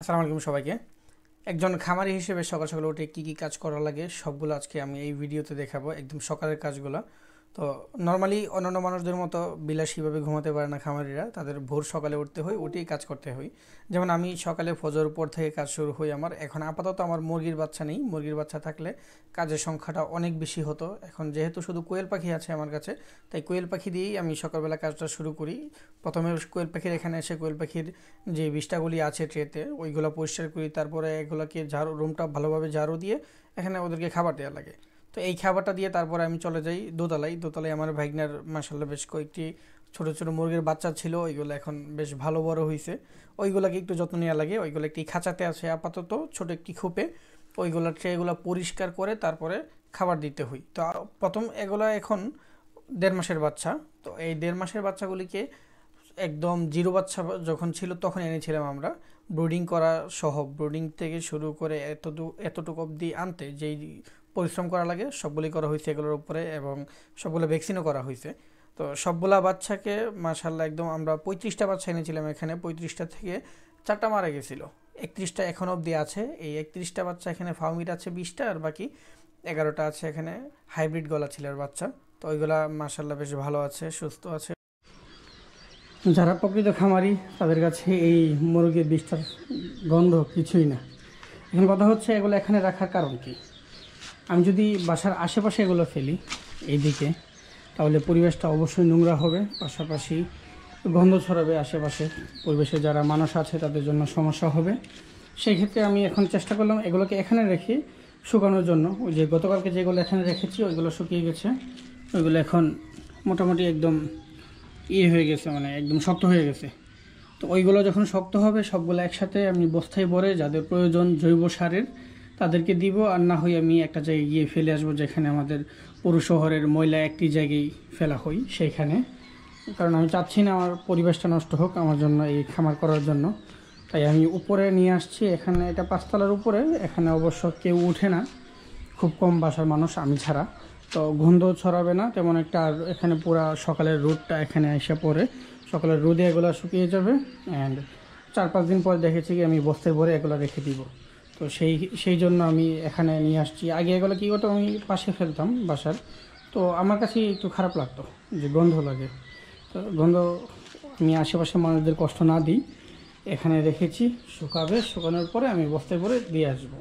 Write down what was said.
আসসালামু আলাইকুম সবাইকে। একজন খামারি হিসেবে সকাল সকাল উঠে কী কী কাজ করা লাগে সবগুলো আজকে আমি এই ভিডিওতে দেখাবো, একদম সকালের কাজগুলো। তো নর্মালি অন্যান্য মানুষদের মতো বিলাসীভাবে ঘুমাতে পারে না খামারিরা, তাদের ভোর সকালে উঠতে হয়, উঠেই কাজ করতে হয়। যেমন আমি সকালে ফজর পর থেকে কাজ শুরু হয় আমার। এখন আপাতত আমার মুরগির বাচ্চা নেই, মুরগির বাচ্চা থাকলে কাজের সংখ্যাটা অনেক বেশি হতো। এখন যেহেতু শুধু কোয়েল পাখি আছে আমার কাছে, তাই কোয়েল পাখি দিয়েই আমি সকালবেলা কাজটা শুরু করি। প্রথমে কোয়েল পাখির এখানে এসে কোয়েল পাখির যে বিষ্ঠাগুলি আছে ট্রেতে ওইগুলো পরিষ্কার করি, তারপরে এগুলোকে ঝাড়ু, রুমটা ভালোভাবে ঝাড়ু দিয়ে এখানে ওদেরকে খাবার দেওয়া লাগে। তো এই খাবারটা দিয়ে তারপরে আমি চলে যাই দোতলায়। দোতলায় আমার ভাইগনার মাসাল্লাহ বেশ কয়েকটি ছোটো ছোটো মুরগির বাচ্চা ছিল, ওইগুলো এখন বেশ ভালো বড় হয়েছে। ওইগুলোকে একটু যত্ন নেওয়া লাগে। ওইগুলো একটি খাঁচাতে আছে আপাতত, ছোটো একটি খোপে। ওইগুলো ট্রেগুলো পরিষ্কার করে তারপরে খাবার দিতে হয়। তো প্রথম এগুলো এখন 1.5 মাসের বাচ্চা। তো এই 1.5 মাসের বাচ্চাগুলিকে একদম জিরো বাচ্চা যখন ছিল তখন এনেছিলাম আমরা, ব্রুডিং করা সহ, ব্রুডিং থেকে শুরু করে এতটুকু অবধি আনতে যেই পরিশ্রম করা লাগে সবগুলি করা হয়েছে এগুলোর উপরে, এবং সবগুলো ভ্যাকসিনও করা হয়েছে। তো সবগুলা বাচ্চাকে মাশাল্লাহ একদম আমরা 35টা বাচ্চা এনেছিলাম এখানে, 35টা থেকে 4টা মারা গেছিলো, 31টা এখন অবধি আছে। এই 31টা বাচ্চা এখানে ফার্মিট আছে 20টা, আর বাকি 11টা আছে এখানে হাইব্রিড গলা ছিলার বাচ্চা। তো ওইগুলা মাশাল্লাহ বেশ ভালো আছে, সুস্থ আছে। যারা প্রকৃত খামারি তাদের কাছে এই মুরগির বিষটার গন্ধ কিছুই না। এখন কথা হচ্ছে এগুলো এখানে রাখার কারণ কি। আমি যদি বাসার আশেপাশে এগুলো ফেলি এইদিকে, তাহলে পরিবেশটা অবশ্যই নোংরা হবে, পাশাপাশি গন্ধ ছড়াবে আশেপাশে। পরিবেশে যারা মানুষ আছে তাদের জন্য সমস্যা হবে। সেই ক্ষেত্রে আমি এখন চেষ্টা করলাম এগুলোকে এখানে রেখে শুকানোর জন্য। ওই যে গতকালকে যেগুলো এখানে রেখেছি ওইগুলো শুকিয়ে গেছে, ওইগুলো এখন মোটামুটি একদম হয়ে গেছে, মানে একদম শক্ত হয়ে গেছে। তো ওইগুলো যখন শক্ত হবে সবগুলো একসাথে আমি বস্তায় ভরে যাদের প্রয়োজন জৈব সারের তাদেরকে দিব, আর না হয় আমি একটা জায়গায় গিয়ে ফেলে আসবো, যেখানে আমাদের পুরো শহরের ময়লা একটি জায়গায় ফেলা হয় সেইখানে। কারণ আমি চাচ্ছি না আমার পরিবেশটা নষ্ট হোক আমার জন্য, এই খামার করার জন্য। তাই আমি উপরে নিয়ে আসছি, এখানে এটা 5তলার উপরে, এখানে অবশ্য কেউ উঠে না, খুব কম বাসার মানুষ আমি ছাড়া। তো গন্ধ ছড়াবে না তেমন একটা। আর এখানে পুরো সকালের রোদটা এখানে এসে পড়ে, সকালের রোদে এগুলো শুকিয়ে যাবে। অ্যান্ড 4-5 দিন পর দেখেছি কি আমি বস্তায় ভরে এগুলো রেখে দিব। তো সেই জন্য আমি এখানে নিয়ে আসছি। আগে এগুলো কী করতাম, আমি পাশে ফেলতাম বাসার। তো আমার কাছে একটু খারাপ লাগতো যে গন্ধ লাগে। তো গন্ধ আমি আশেপাশের মানুষদের কষ্ট না দিই, এখানে রেখেছি, শুকাবে, শুকানোর পরে আমি বস্তায় ভরে দিয়ে আসবো।